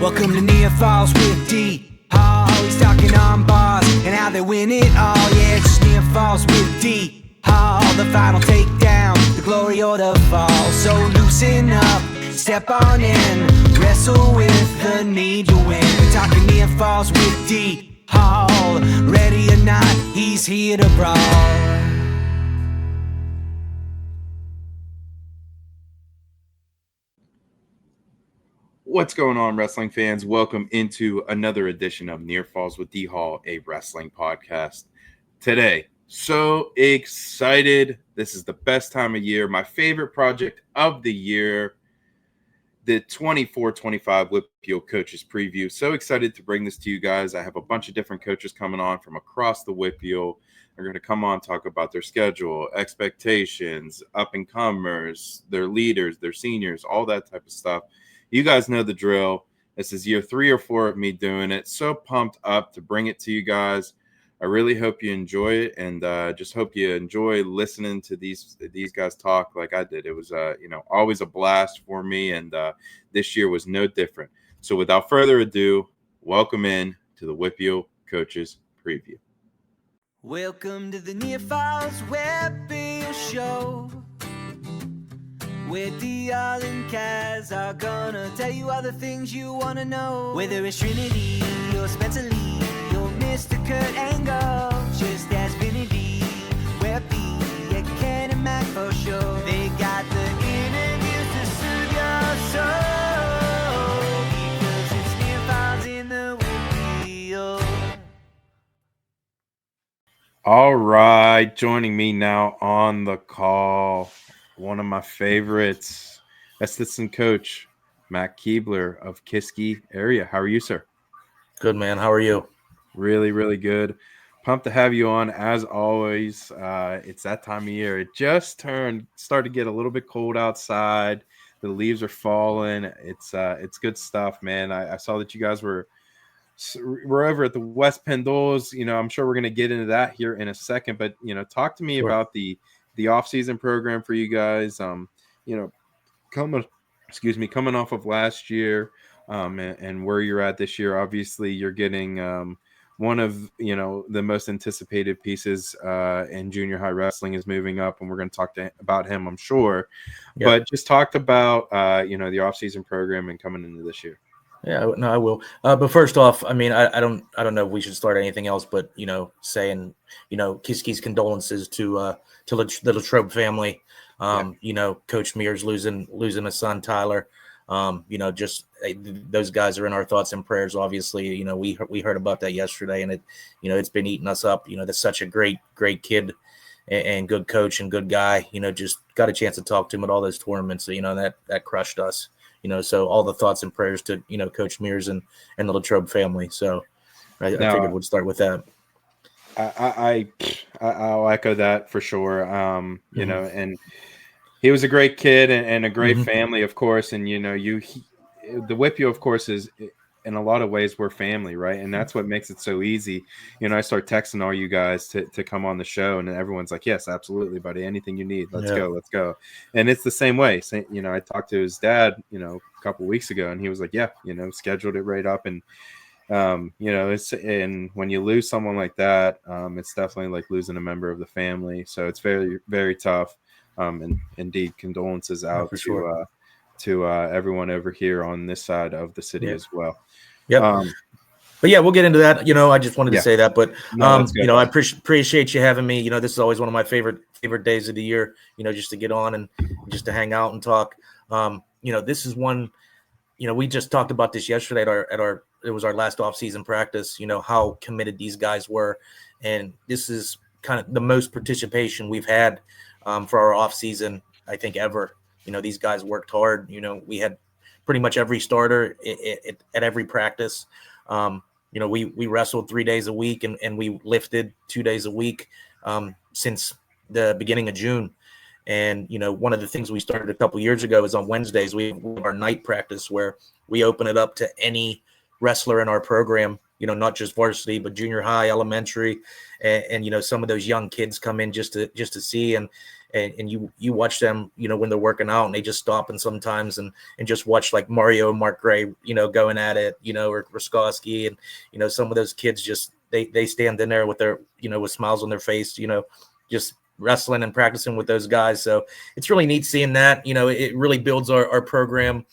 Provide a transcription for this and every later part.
Welcome to Near Falls with D. Hall. He's talking on bars and how they win it all. Yeah, it's just Near Falls with D. Hall. The final takedown, the glory or the fall. So loosen up, step on in, wrestle with the need to win. We're talking Near Falls with D. Hall. Ready or not, he's here to brawl. What's going on, wrestling fans? Welcome into another edition of Near Falls with D Hall, a wrestling podcast. Today, so excited. This is the best time of year. My favorite project of the year, the 24-25 WPIAL Coaches Preview. So excited to bring this to you guys. I have a bunch of different coaches coming on from across the WPIAL. They're going to come on, talk about their schedule, expectations, up-and-comers, their leaders, their seniors, all that type of stuff. You guys know the drill. This is year 3 or 4 of me doing it. So pumped up to bring it to you guys. I really hope you enjoy it, and just hope you enjoy listening to these guys talk like I did. It was always a blast for me, and this year was no different. So without further ado, welcome in to the WPIAL Coaches Preview. Welcome to the Near Falls WPIAL Show, where D.R. and Kaz are gonna tell you all the things you wanna know. Whether it's Trinity or Spencer Lee or Mr. Kurt Angle, just ask Vinny, where be at Ken and Mac for sure. They got the interviews to soothe your soul, because it's Near Falls in the WPIAL. All right, joining me now on the call, one of my favorites, assistant coach Matt Keebler of Kiski area. How are you, sir? Good, man. How are you? Really, really good. Pumped to have you on as always. It's that time of year. It just started to get a little bit cold outside. The leaves are falling. It's good stuff, man. I saw that you guys were over at the West Pendoles. I'm sure we're going to get into that here in a second, but talk to me about the off-season program for you guys. Coming off of last year, and where you're at this year. Obviously, you're getting one of the most anticipated pieces in junior high wrestling is moving up, and we're going to talk about him, I'm sure. Yep. But just talked about the off-season program and coming into this year. Yeah, no, I will. But first off, I mean, I don't know if we should start anything else, but saying Kiski's condolences to the Latrobe family. Coach Mears losing a son, Tyler. Those guys are in our thoughts and prayers. Obviously, we heard about that yesterday, and it's been eating us up. That's such a great kid and good coach and good guy. Just got a chance to talk to him at all those tournaments. That crushed us. So all the thoughts and prayers to Coach Mears and the Latrobe family. So I figured we'd start with that. I'll echo that for sure. And he was a great kid and a great family, of course. And the WPIAL, of course, is in a lot of ways we're family, right? And that's what makes it so easy. I start texting all you guys to come on the show, and everyone's like, "Yes, absolutely, buddy. Anything you need, let's go." And it's the same way. I talked to his dad, a couple weeks ago, and he was like, "Yeah, scheduled it right up." And and when you lose someone like that, it's definitely like losing a member of the family. So it's very, very tough. And indeed, condolences out to everyone over here on this side of the city as well. Yeah. But yeah, we'll get into that. I just wanted to say that, but I appreciate you having me. This is always one of my favorite days of the year, just to get on and just to hang out and talk. This is one, we just talked about this yesterday it was our last off-season practice, how committed these guys were. And this is kind of the most participation we've had for our off-season, I think, ever. These guys worked hard. We had pretty much every starter at every practice. We wrestled 3 days a week and we lifted 2 days a week since the beginning of June. And, one of the things we started a couple years ago is on Wednesdays, we have our night practice where we open it up to any wrestler in our program, not just varsity, but junior high, elementary, and some of those young kids come in just to see, and you watch them, when they're working out, and they just stop and sometimes and just watch like Mario and Mark Gray, going at it, or Ruskowski, and some of those kids just they stand in there with their with smiles on their face, just wrestling and practicing with those guys. So it's really neat seeing that. It really builds our program.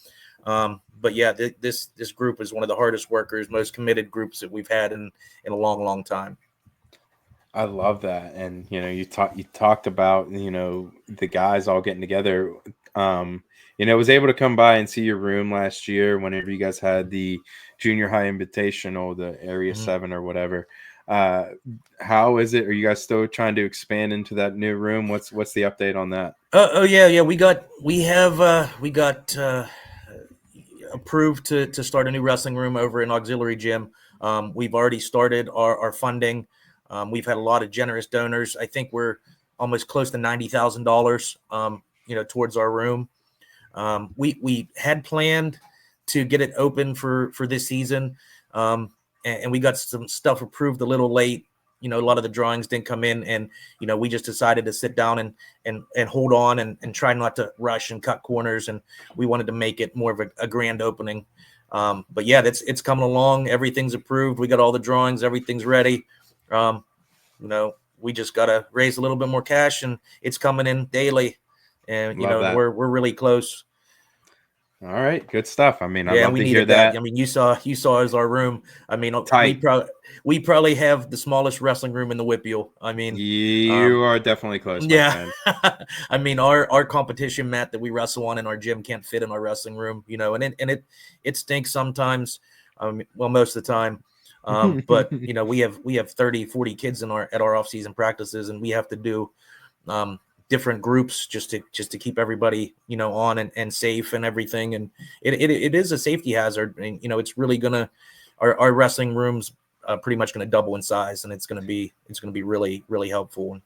But yeah, this group is one of the hardest workers, most committed groups that we've had in a long time. I love that. And, you talked about, the guys all getting together. Was able to come by and see your room last year whenever you guys had the junior high invitational, the Area 7 or whatever. How is it? Are you guys still trying to expand into that new room? What's the update on that? Yeah. We got approved to start a new wrestling room over in auxiliary gym. We've already started our funding. We've had a lot of generous donors. I think we're almost close to $90,000, towards our room. We had planned to get it open for this season. And we got some stuff approved a little late. A lot of the drawings didn't come in, and we just decided to sit down and hold on and try not to rush and cut corners. And we wanted to make it more of a grand opening. But yeah, it's coming along. Everything's approved. We got all the drawings. Everything's ready. We just got to raise a little bit more cash, and it's coming in daily. And we're really close. All right, good stuff. I mean, yeah, we needed that. I mean, you saw as our room. I mean, we probably have the smallest wrestling room in the WPIAL. I mean, you are definitely close. Yeah, I mean, our competition mat that we wrestle on in our gym can't fit in our wrestling room. And it stinks sometimes. Well, most of the time. But we have 30, 40 kids at our off-season practices, and we have to do different groups just to keep everybody on and safe and everything. And it is a safety hazard, and it's really our wrestling rooms pretty much gonna double in size, and it's gonna be really, really helpful and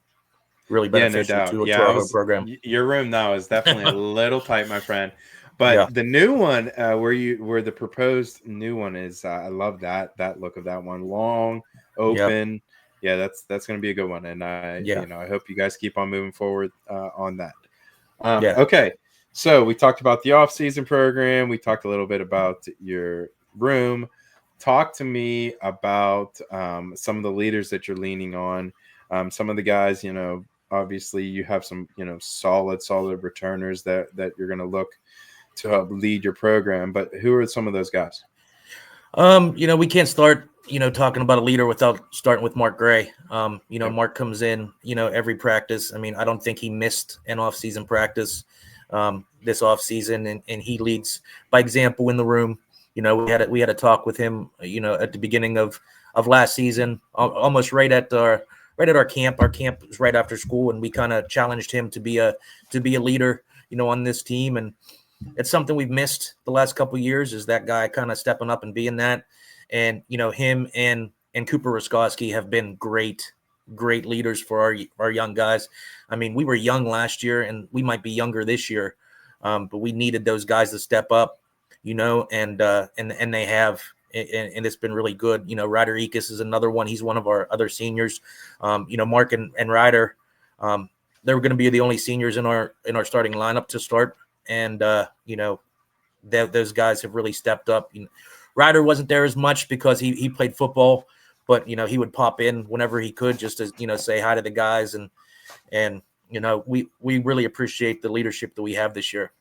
really beneficial to our whole program. Your room now is definitely a little tight, my friend. But the new one, where the proposed new one is, I love that look of that one, long, open. Yep. Yeah, that's going to be a good one, and I hope you guys keep on moving forward on that. Okay, so we talked about the off-season program. We talked a little bit about your room. Talk to me about some of the leaders that you're leaning on. Some of the guys, obviously you have some, solid returners that you're going to look to help lead your program, but who are some of those guys? We can't start, talking about a leader without starting with Mark Gray. Mark comes in, every practice. I mean, I don't think he missed an off-season practice this off-season, and he leads by example in the room. We had a talk with him, at the beginning of last season, almost right at our camp. Our camp was right after school, and we kind of challenged him to be a leader, on this team. And it's something we've missed the last couple of years, is that guy kind of stepping up and being that. And, him and Cooper Ruskowski have been great leaders for our young guys. I mean, we were young last year, and we might be younger this year, but we needed those guys to step up, and they have, and it's been really good. Ryder Ekus is another one. He's one of our other seniors. Mark and Ryder, they were going to be the only seniors in our starting lineup to start. And, those guys have really stepped up. Ryder wasn't there as much because he played football, but, he would pop in whenever he could just to, say hi to the guys. And we really appreciate the leadership that we have this year.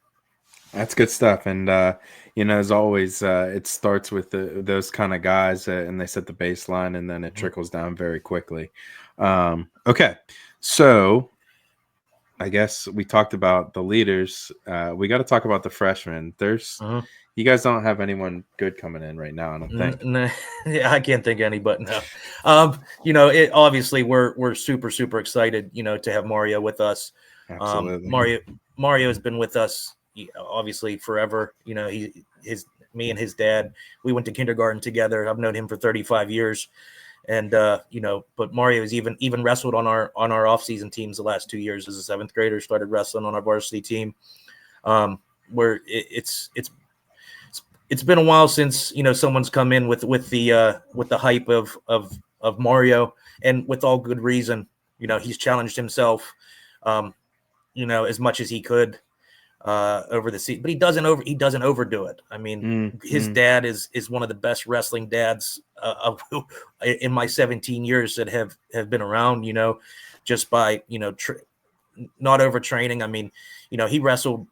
That's good stuff. And, as always, it starts with those kind of guys and they set the baseline, and then it trickles down very quickly. Okay. So I guess we talked about the leaders. We got to talk about the freshmen. You guys don't have anyone good coming in right now, I don't think. No, yeah, I can't think of any, but no. Obviously we're super, super excited, to have Mario with us. Absolutely. Mario has been with us obviously forever. Me and his dad, we went to kindergarten together. I've known him for 35 years. And, but Mario has even wrestled on our off-season teams the last 2 years as a seventh grader, started wrestling on our varsity team, where it's it's been a while since someone's come in with the hype of Mario, and with all good reason. He's challenged himself, as much as he could over the season, but he doesn't overdo it. I mean, his dad is one of the best wrestling dads in my 17 years that have been around. Just by not overtraining. I mean, he wrestled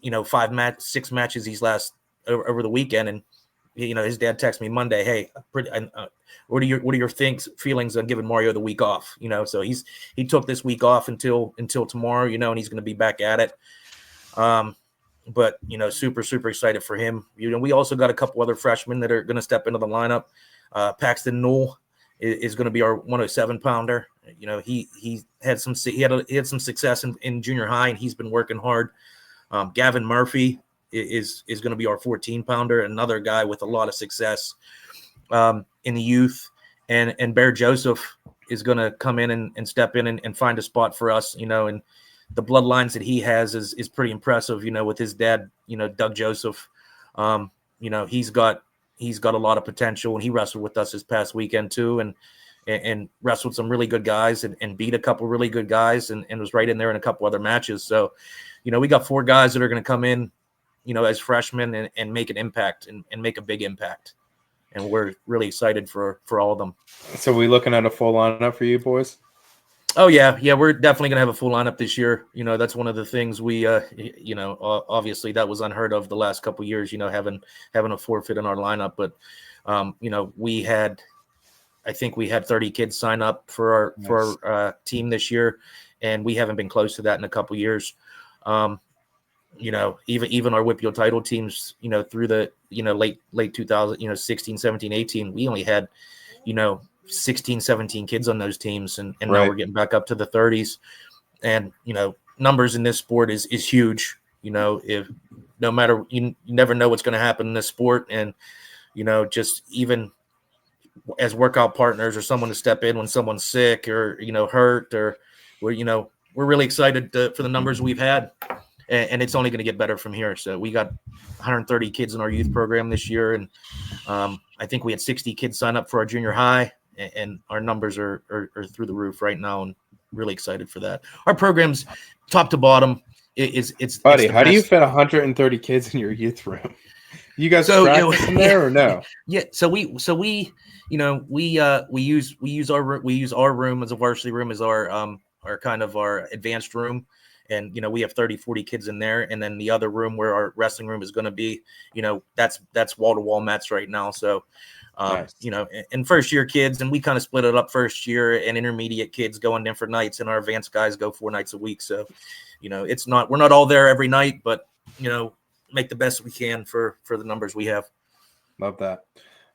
6 matches these last over the weekend, and his dad texted me Monday, hey, what are your feelings on giving Mario the week off? So he took this week off until tomorrow, and he's going to be back at it. But super excited for him. We also got a couple other freshmen that are going to step into the lineup. Paxton Newell is going to be our 107 pounder. He had some success in junior high, and he's been working hard. Gavin Murphy is going to be our 14 pounder, another guy with a lot of success in the youth. And Bear Joseph is going to come in and step in and find a spot for us, and the bloodlines that he has is pretty impressive, with his dad, Doug Joseph. He's got a lot of potential, and he wrestled with us this past weekend too, and wrestled some really good guys and beat a couple really good guys and was right in there in a couple other matches. So, we got 4 guys that are going to come in, as freshmen and make an impact and make a big impact. And we're really excited for all of them. So we looking at a full lineup for you boys? Oh yeah. We're definitely going to have a full lineup this year. That's one of the things we, obviously that was unheard of the last couple of years, having a forfeit in our lineup. But, I think we had 30 kids sign up for our team this year, and we haven't been close to that in a couple of years. Even our WPIAL title teams, through the, late 2000, 16, 17, 18, we only had, 16, 17 kids on those teams. And right. Now we're getting back up to the 30s, and, numbers in this sport is huge. If no matter, you never know what's going to happen in this sport. And, just even as workout partners or someone to step in when someone's sick or, hurt, or we're really excited for the numbers we've had. And it's only going to get better from here. So we got 130 kids in our youth program this year. And I think we had 60 kids sign up for our junior high, and our numbers are through the roof right now, and really excited for that. Our program's top to bottom. It's Buddy, it's how do you best. fit 130 kids in your youth room? You guys practice in there or no? Yeah. So we use our room as a varsity room as our kind of our advanced room. And, we have 30, 40 kids in there. And then the other room where our wrestling room is going to be, that's wall-to-wall mats right now. So, nice. And first-year kids, and we kind of split it up first year, and intermediate kids go on different nights, and our advanced guys go 4 nights a week. So, we're not all there every night, but, make the best we can for the numbers we have. Love that.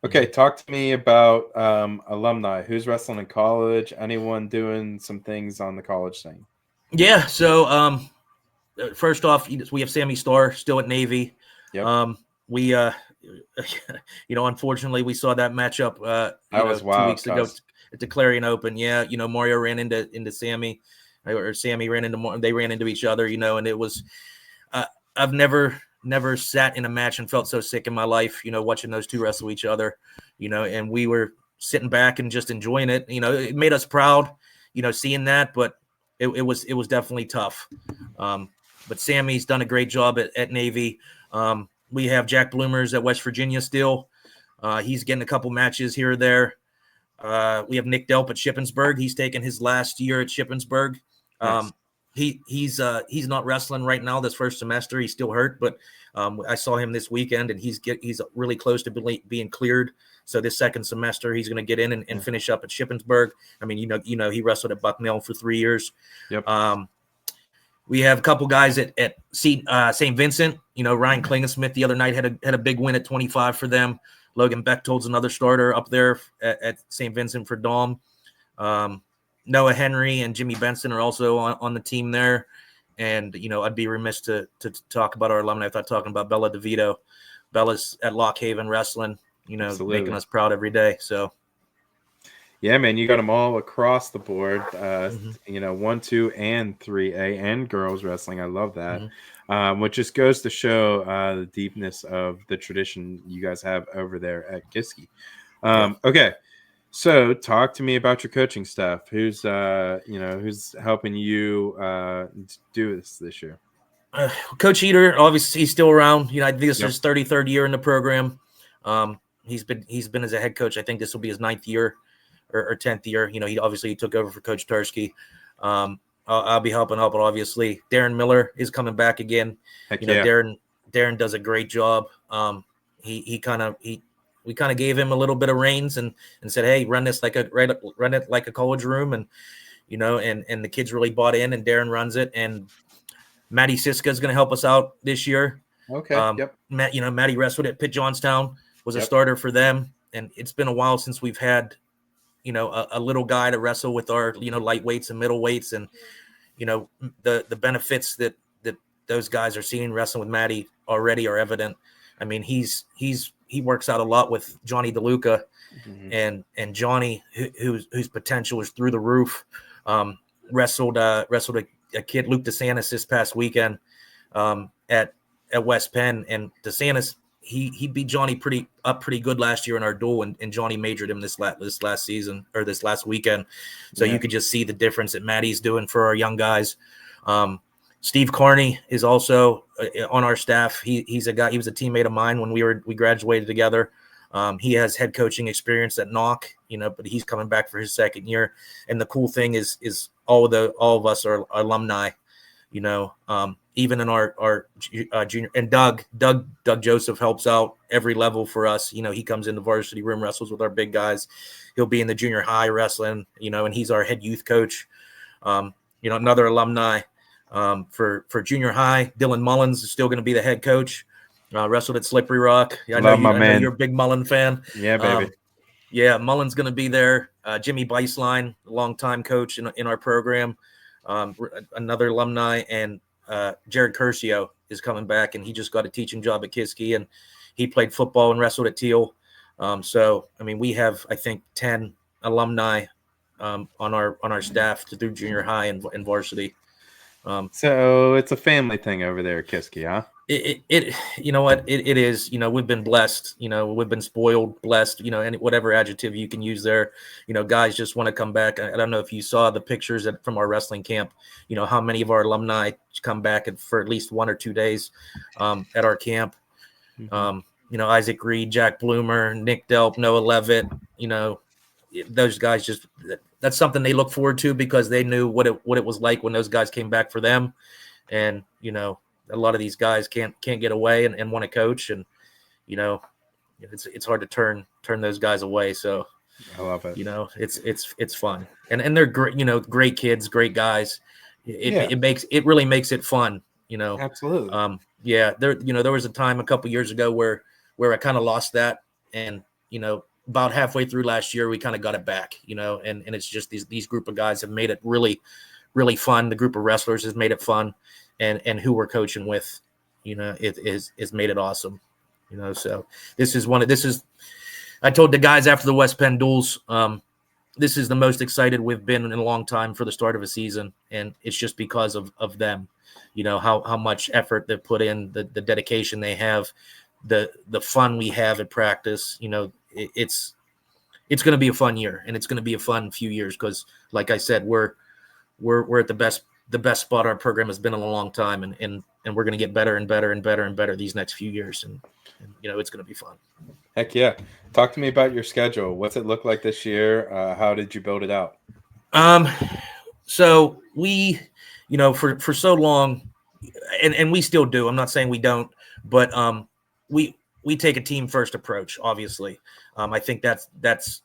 Okay, talk to me about alumni. Who's wrestling in college? Anyone doing some things on the college scene? Yeah, so first off, we have Sammy Starr still at Navy. Yep. We unfortunately we saw that matchup that was wild, 2 weeks ago at the Clarion Open. Yeah, Mario ran into Sammy, or Sammy ran into Mario. They ran into each other, and it was I've never sat in a match and felt so sick in my life, watching those two wrestle each other, and we were sitting back and just enjoying it. It made us proud, seeing that, but it was definitely tough. But Sammy's done a great job at Navy. We have Jack Bloomers at West Virginia still. He's getting a couple matches here or there. We have Nick Delp at Shippensburg. He's taken his last year at Shippensburg. Nice. He's not wrestling right now this first semester. He's still hurt, but I saw him this weekend, and he's really close to being cleared. So this second semester, he's going to get in and finish up at Shippensburg. I mean, he wrestled at Bucknell for 3 years. Yep. We have a couple guys at St. Vincent. Ryan Klingensmith the other night had a big win at 25 for them. Logan Bechtold's another starter up there at St. Vincent for Dom. Noah Henry and Jimmy Benson are also on the team there. And, I'd be remiss to talk about our alumni without talking about Bella DeVito. Bella's at Lock Haven Wrestling, Absolutely. making us proud every day. So, Yeah, man, you got them all across the board. Mm-hmm. 1, 2, and 3A, and girls wrestling. I love that. Mm-hmm. Which just goes to show the deepness of the tradition you guys have over there at Kiski. Okay, so talk to me about your coaching staff. Who's helping you do this year? Coach Eater, obviously, he's still around. I think this is Yep. his 33rd year in the program. He's been as a head coach. I think this will be his 9th year or 10th year. He took over for Coach Tursky. I'll be helping out, but obviously Darren Miller is coming back again. Heck yeah. Darren does a great job. We kind of gave him a little bit of reins and said, hey, run it like a college room, and and the kids really bought in, and Darren runs it, and Maddie Siska is going to help us out this year. Okay. Yep. Maddie wrestled at Pitt Johnstown, was a Yep. starter for them, and it's been a while since we've had a little guy to wrestle with our lightweights and middleweights, and the benefits that those guys are seeing wrestling with Maddie already are evident. I mean, he works out a lot with Johnny DeLuca, Mm-hmm. and Johnny, whose potential is through the roof, wrestled a kid, Luke DeSantis, this past weekend at West Penn, and DeSantis he beat Johnny pretty good last year in our duel, and Johnny majored him this last season, or this last weekend. So you could just see the difference that Maddie's doing for our young guys. Steve Carney is also on our staff. He's a guy. He was a teammate of mine when we graduated together. He has head coaching experience at Knock, but he's coming back for his 2nd year. And the cool thing is all of us are alumni, even in our junior. And Doug Joseph helps out every level for us. He comes in the varsity room, wrestles with our big guys. He'll be in the junior high wrestling, and he's our head youth coach. Another alumni for junior high. Dylan Mullins is still going to be the head coach. Wrestled at Slippery Rock. I know you're a big Mullen fan. Yeah, baby. Mullen's going to be there. Jimmy Beislein, longtime coach in our program, another alumni, and Jared Curcio is coming back, and he just got a teaching job at Kiski, and he played football and wrestled at Teal. So I mean, we have, I think, 10 alumni on our staff through junior high and varsity. So it's a family thing over there at Kiski, huh? It you know what it is. We've been blessed. We've been spoiled, blessed. And whatever adjective you can use there. Guys just want to come back. I don't know if you saw the pictures from our wrestling camp. How many of our alumni come back for at least 1 or 2 days at our camp. Mm-hmm. Isaac Reed, Jack Bloomer, Nick Delp, Noah Levitt. Those guys that's something they look forward to, because they knew what it was like when those guys came back for them, and a lot of these guys can't get away and want to coach, and it's hard to turn those guys away. So I love it. It's fun, and they're great, great kids, great guys. It really makes it fun. Absolutely. There was a time a couple years ago where I kind of lost that, and about halfway through last year we kind of got it back, and it's just these group of guys have made it really, really fun. The group of wrestlers has made it fun. And who we're coaching with, it is made it awesome, So I told the guys after the West Penn duels, this is the most excited we've been in a long time for the start of a season, and it's just because of them, how much effort they've put in, the dedication they have, the fun we have at practice. It's going to be a fun year, and it's going to be a fun few years, because, like I said, we're at the best spot our program has been in a long time, and we're going to get better and better and better and better these next few years, and it's going to be fun. Heck yeah. Talk to me about your schedule. What's it look like this year? How did you build it out? So we, for so long, and we still do, I'm not saying we don't, but we take a team first approach, obviously. I think that's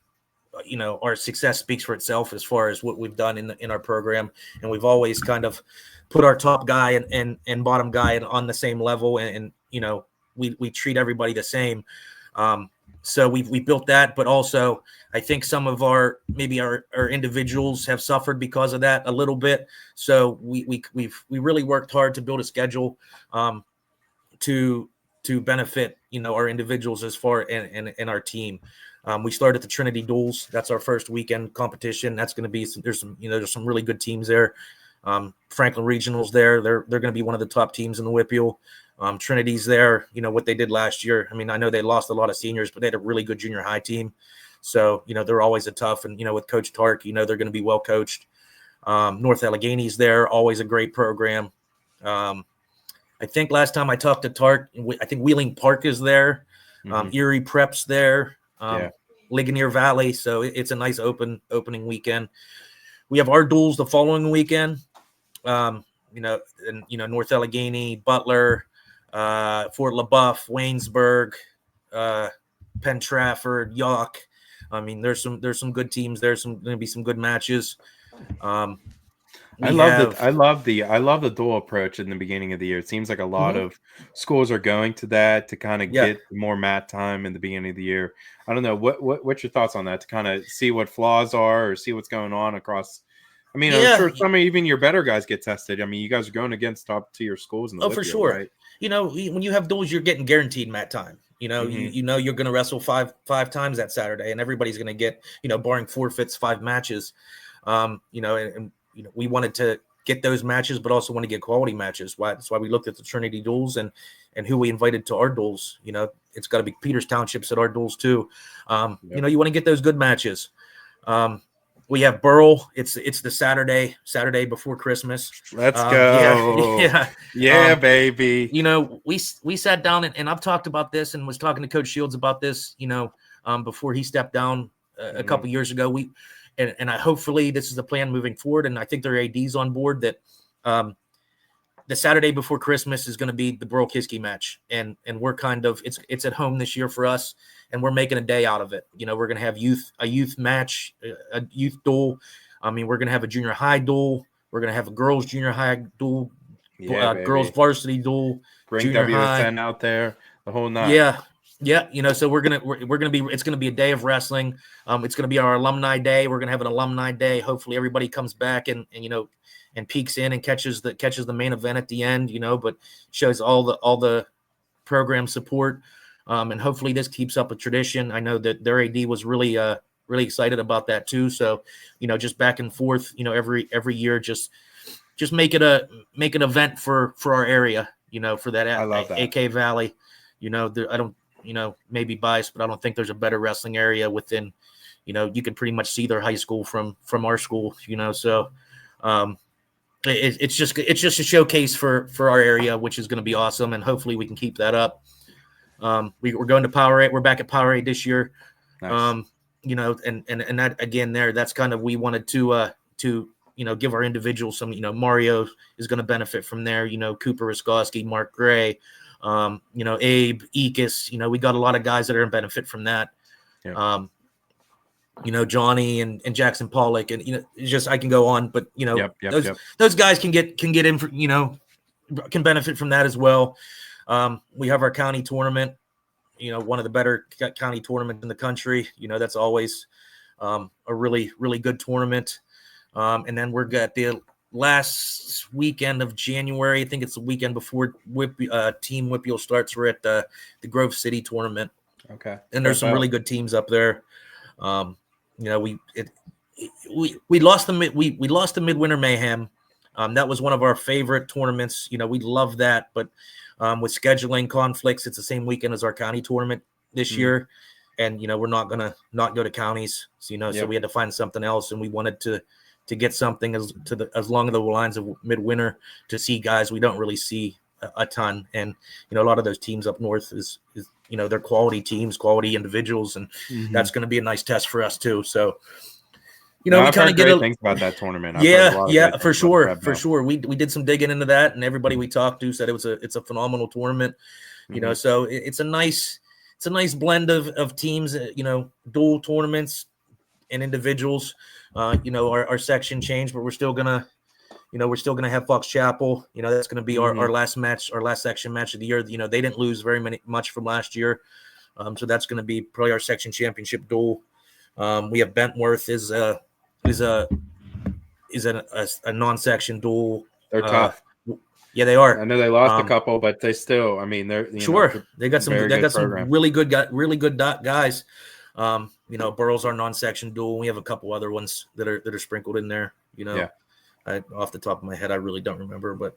our success speaks for itself as far as what we've done in our program, and we've always kind of put our top guy and bottom guy on the same level, and we treat everybody the same. So we built that, but also I think some of our individuals have suffered because of that a little bit. So we really worked hard to build a schedule to benefit our individuals as far and our team. We started the Trinity Duels. That's our first weekend competition. That's going to be there's some really good teams there. Franklin Regional's there. They're going to be one of the top teams in the WPIAL. Trinity's there. What they did last year. I mean, I know they lost a lot of seniors, but they had a really good junior high team. So, they're always a tough, and, with Coach Tark, they're going to be well coached. North Allegheny's there, always a great program. I think last time I talked to Tark, I think Wheeling Park is there. Erie Prep's there. Ligonier Valley. So it's a nice opening weekend. We have our duels the following weekend. North Allegheny, Butler, Fort LaBeouf, Waynesburg, Penn Trafford, Yawk. I mean, there's some good teams. There's going to be some good matches. I love the dual approach in the beginning of the year. It seems like a lot of schools are going to that to kind of get more mat time in the beginning of the year. I don't know what's your thoughts on that, to kind of see what flaws are or see what's going on across. I mean, I'm sure some of even your better guys get tested. I mean, you guys are going against top tier schools in the for sure. Right? When you have duels, you're getting guaranteed mat time. You're going to wrestle five times that Saturday, and everybody's going to get, barring forfeits, 5 matches. We wanted to get those matches, but also want to get quality matches. That's why we looked at the Trinity duels and who we invited to our duels. It's got to be Peters Townships at our duels too. You want to get those good matches. We have Burl. It's the Saturday before Christmas. Let's go. Yeah, baby. We sat down and I've talked about this and was talking to Coach Shields about this, before he stepped down a couple years ago. And I hopefully this is the plan moving forward. And I think their AD's on board that the Saturday before Christmas is going to be the Burl Kiski match. And we're kind of, it's at home this year for us, and we're making a day out of it. We're going to have a youth match, a youth duel. I mean, we're going to have a junior high duel. We're going to have a girls junior high duel, girls varsity duel. Bring WSN out there, the whole night. Yeah. So we're gonna be. It's gonna be a day of wrestling. It's gonna be our alumni day. We're gonna have an alumni day. Hopefully, everybody comes back and peeks in and catches the main event at the end. But shows all the program support. And hopefully, this keeps up a tradition. I know that their AD was really excited about that too. So, just back and forth. Every year, just make it an event for our area. For that. I love that. AK Valley. I don't. Maybe biased, but I don't think there's a better wrestling area within, you can pretty much see their high school from our school, so it's just a showcase for our area, which is going to be awesome. And hopefully we can keep that up. We're going to Powerade. We're back at Powerade this year. Nice. And that again that's kind of, we wanted to give our individuals some, Mario is going to benefit from there, Cooper Roskowski, Mark Gray, Abe, Ekis, we got a lot of guys that are going to benefit from that. Yeah. Johnny and Jackson Pollock, and, just, I can go on, but, those guys can get in for, can benefit from that as well. We have our county tournament, one of the better county tournaments in the country. That's always a really, really good tournament. And then we're got the last weekend of January. I think it's the weekend before Team WPIAL starts. We're at the Grove City tournament. Okay. And there's some really good teams up there. We lost the Midwinter Mayhem. That was one of our favorite tournaments. We love that, but with scheduling conflicts, it's the same weekend as our county tournament this year. And, we're not going to not go to counties. So, so we had to find something else, and we wanted to get something as long the lines of Midwinter to see guys we don't really see a ton. And, a lot of those teams up north is they're quality teams, quality individuals. And that's going to be a nice test for us too. So, we kind of get things about that tournament. For sure. We did some digging into that, and everybody we talked to said it's a phenomenal tournament, so it's a nice blend of teams, dual tournaments and individuals. Our section changed, but we're still gonna have Fox Chapel. That's gonna be our last match, our last section match of the year. They didn't lose much from last year, so that's gonna be probably our section championship duel. We have Bentworth is a non-section duel. They're tough. Yeah, they are. I know they lost a couple, but they still. I mean, they're they got some really good guys. Burrow's our non-section duel. We have a couple other ones that are sprinkled in there. Off the top of my head, I really don't remember, but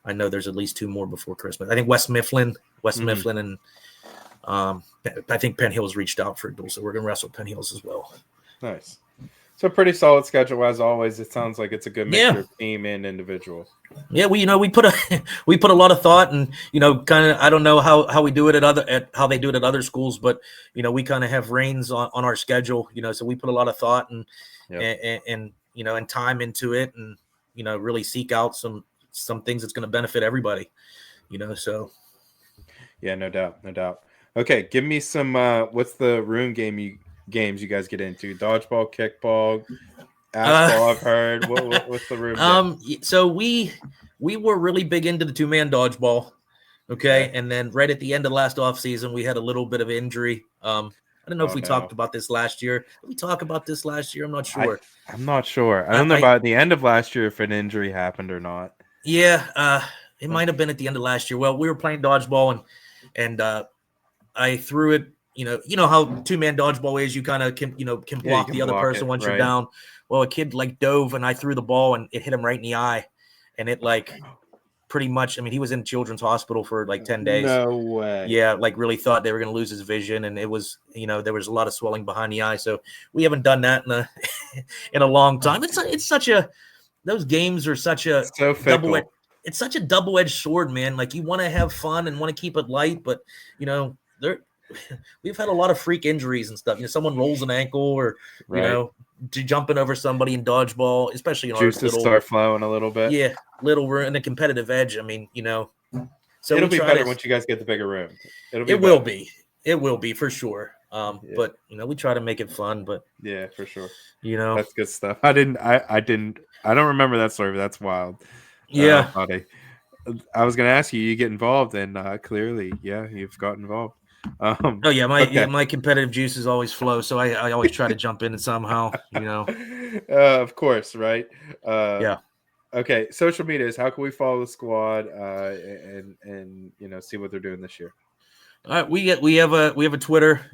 I know there's at least 2 more before Christmas. I think West Mifflin, and I think Penn Hills reached out for a duel, so we're gonna wrestle Penn Hills as well. Nice. So pretty solid schedule as always. It sounds like it's a good mixture of team and individual. Yeah, we put a lot of thought, and kind of, I don't know how we do it how they do it at other schools, but we kind of have reins on our schedule. So we put a lot of thought and time into it, and really seek out some things that's going to benefit everybody. So. Yeah, no doubt. Okay, give me some. What's the room games you guys get into? Dodgeball, kickball, Ashball, I've heard. What's the room game? So we were really big into the 2-man dodgeball. Okay. And then right at the end of last off season, we had a little bit of injury. I don't know if we talked about this last year. Did we talk about this last year? I'm not sure. I'm not sure. I don't know about the end of last year if an injury happened or not. Yeah, it might have been at the end of last year. Well, we were playing dodgeball and I threw it. You know how 2-man dodgeball is. You kind of can block the other person once you're down. Well, a kid dove, and I threw the ball, and it hit him right in the eye, and it pretty much. I mean, he was in children's hospital for 10 days. No way. Yeah, really thought they were going to lose his vision, and it was there was a lot of swelling behind the eye. So we haven't done that in a long time. It's such a those games are such a so fickle. It's such a double-edged sword, man. You want to have fun and want to keep it light, but we've had a lot of freak injuries and stuff. Someone rolls an ankle or jumping over somebody in dodgeball, especially in juices start flowing a little bit. Yeah, and a competitive edge. I mean, so it'll be better once you guys get the bigger room. It will be for sure. But we try to make it fun. But yeah, for sure. That's good stuff. I don't remember that story, but that's wild. Yeah, I was going to ask you. You get involved, and clearly, you've got involved. My competitive juices always flow, so I always try to jump in somehow. Of course, right? Yeah. Okay, social media is how can we follow the squad and see what they're doing this year? All right, we have a Twitter,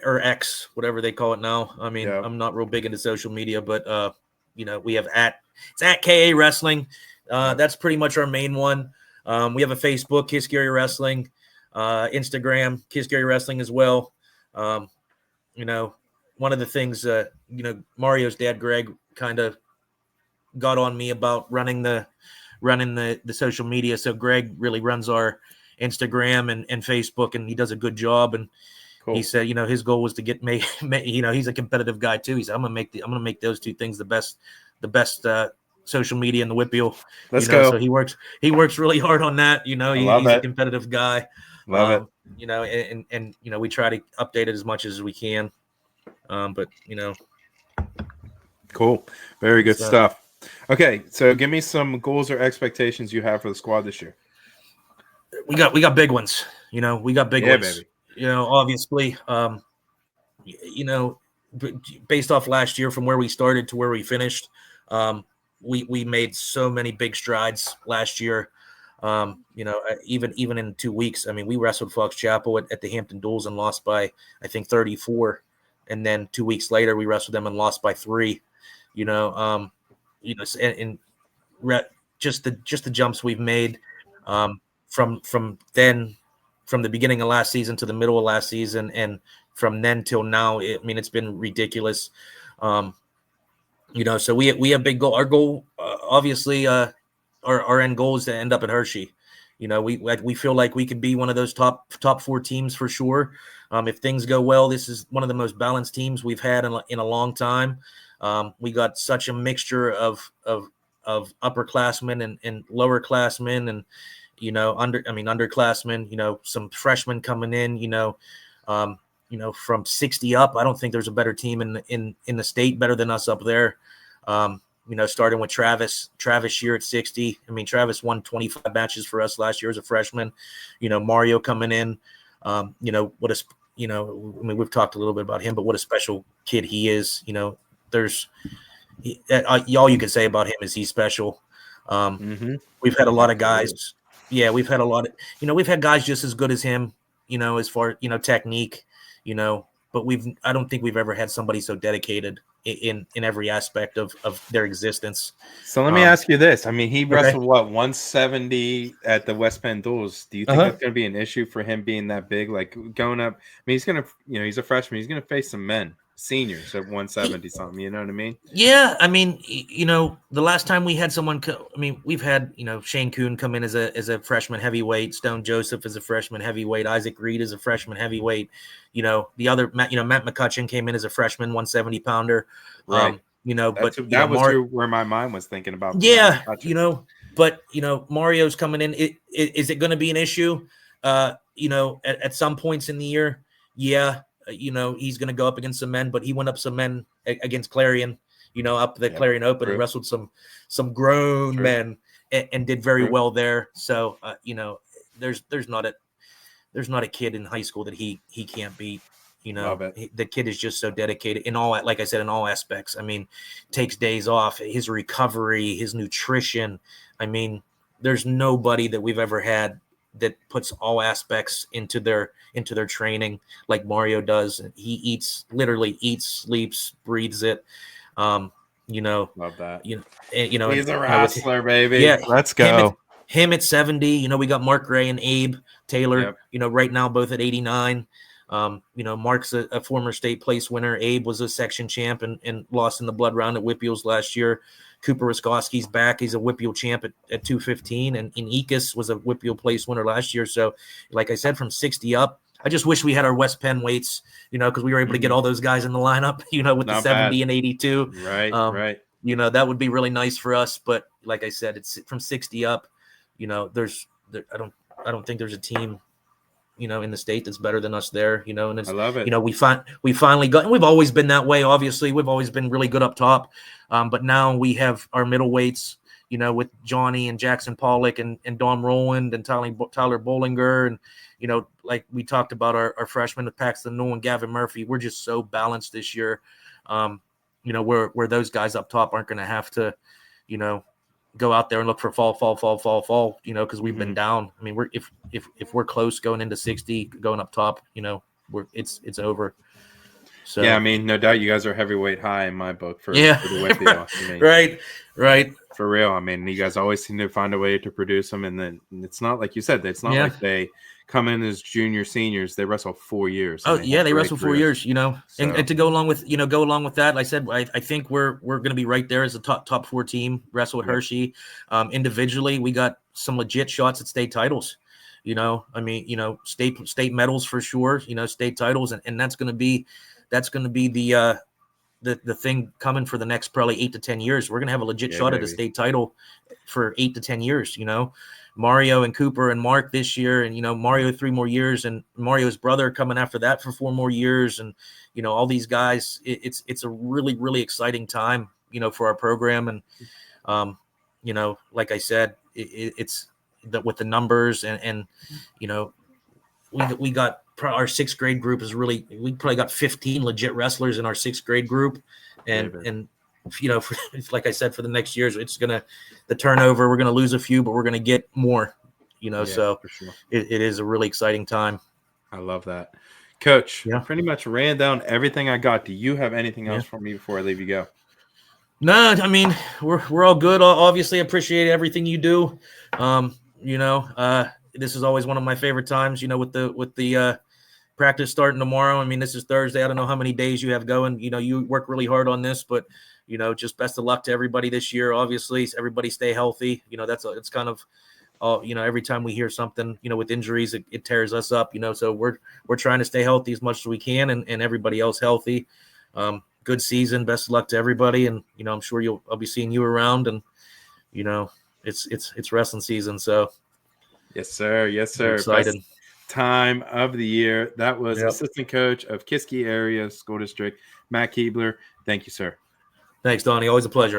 or X, whatever they call it now. I mean, I'm not real big into social media, but we have it's at KA Wrestling. That's pretty much our main one. We have a Facebook, Kiski Wrestling. Instagram, Kiski Wrestling as well. One of the things, Mario's dad, Greg, kind of got on me about running the social media. So Greg really runs our Instagram and Facebook, and he does a good job. And cool. He said, his goal was to get me, he's a competitive guy too. He said, I'm going to make those 2 things the best social media in the WPIAL. Let's go. So he works really hard on that. He's a competitive guy. Love it. And we try to update it as much as we can. But cool. Very good stuff. Okay, so give me some goals or expectations you have for the squad this year. We got big ones. We got big ones. Baby. Obviously, based off last year from where we started to where we finished, we made so many big strides last year. Even in 2 weeks, I mean, we wrestled Fox Chapel at the Hampton Duels and lost by, I think, 34. And then 2 weeks later, we wrestled them and lost by 3. Just the jumps we've made from the beginning of last season to the middle of last season, and from then till now, it's been ridiculous. So we have big goal. Our goal, obviously, our end goal is to end up at Hershey. We feel like we could be one of those top 4 teams for sure. If things go well, this is one of the most balanced teams we've had in a long time. We got such a mixture of upperclassmen and lowerclassmen, and underclassmen. Some freshmen coming in. From 60 up. I don't think there's a better team in the state better than us up there. Starting with Travis here at 60. I mean, Travis won 25 matches for us last year as a freshman. Mario coming in. We've talked a little bit about him, but what a special kid he is. All you can say about him is he's special. We've had a lot of guys. Yeah, we've had a lot of, we've had guys just as good as him, as far, technique, but I don't think we've ever had somebody so dedicated in every aspect of their existence. So let me ask you this. I mean, he Okay. wrestled 170 at the West Penn Duels. Do you think that's going to be an issue for him being that big? Like going up, I mean, he's going to, he's a freshman. He's going to face some men, seniors at 170 something. You know what I mean? Yeah. I mean, the last time we had someone, we've had, Shane Kuhn come in as a freshman heavyweight, Stone Joseph as a freshman heavyweight, Isaac Reed as a freshman heavyweight, the other, Matt McCutcheon came in as a freshman 170 pounder. Right. That was where my mind was thinking about. Yeah. But Mario's coming in. Is it going to be an issue? At some points in the year, yeah. He's going to go up against some men, but he went up some men against Clarion, up the Clarion Open and wrestled some grown men and did very well there. So, there's not a kid in high school that he can't beat. The kid is just so dedicated in all, like I said, in all aspects. I mean, takes days off, his recovery, his nutrition. I mean, there's nobody that we've ever had that puts all aspects into their training like Mario does. He literally eats, sleeps, breathes it. Love that. He's a wrestler, baby. Yeah, let's go. Him at 70. We got Mark Gray and Abe Taylor. Right now both at 89. Mark's a former state place winner. Abe was a section champ and lost in the blood round at WPIAL's last year. Cooper Wiskoski's back. He's a WPIAL champ at 215. And Ikas was a WPIAL place winner last year. So, like I said, from 60 up, I just wish we had our West Penn weights, because we were able to get all those guys in the lineup, with the 70 and 82. Right, right. That would be really nice for us. But like I said, it's from 60 up. I don't think there's a team in the state that's better than us there, and it's, I love it. We finally got, and we've always been that way. Obviously we've always been really good up top. But now we have our middleweights, with Johnny and Jackson Pollock and Dom Rowland and Tyler Bollinger. And, like we talked about our freshmen with Paxton Newell and Gavin Murphy, we're just so balanced this year. Where those guys up top aren't going to have to, go out there and look for fall, because we've been down. I mean, if we're close going into 60, going up top, it's over. So yeah, I mean, no doubt you guys are heavyweight high in my book for the WPIAL. I mean, right. For real. I mean, you guys always seem to find a way to produce them, and then it's not like you said. It's not like they come in as junior seniors. They wrestle 4 years. They wrestle 4 years. So. And to go along with that, like I said, I think we're going to be right there as a top 4 team. Wrestle with Hershey. Individually, we got some legit shots at state titles. State medals for sure. State titles, and that's going to be the thing coming for the next probably 8 to 10 years. We're going to have a legit shot at a state title for 8 to 10 years. Mario and Cooper and Mark this year, and Mario 3 more years, and Mario's brother coming after that for 4 more years, and all these guys. It's a really, really exciting time for our program, and like I said, it's that with the numbers and we got our 6th grade group is really, we probably got 15 legit wrestlers in our 6th grade group. And like I said, for the next years, it's the turnover, we're going to lose a few, but we're going to get more, so for sure. It is a really exciting time. I love that. Coach, pretty much ran down everything I got. Do you have anything else for me before I leave you go? No, I mean, we're all good. Obviously appreciate everything you do. This is always one of my favorite times, with the practice starting tomorrow. I mean, this is Thursday. I don't know how many days you have going. You work really hard on this, but, just best of luck to everybody this year. Obviously, everybody stay healthy. It's kind of, every time we hear something, with injuries, it tears us up, so we're trying to stay healthy as much as we can and everybody else healthy. Good season. Best of luck to everybody. And, I'm sure I'll be seeing you around, and, it's wrestling season. So. Yes, sir. Yes, sir. Excited. Best time of the year. That was assistant coach of Kiski Area School District, Matt Keebler. Thank you, sir. Thanks, Donnie. Always a pleasure.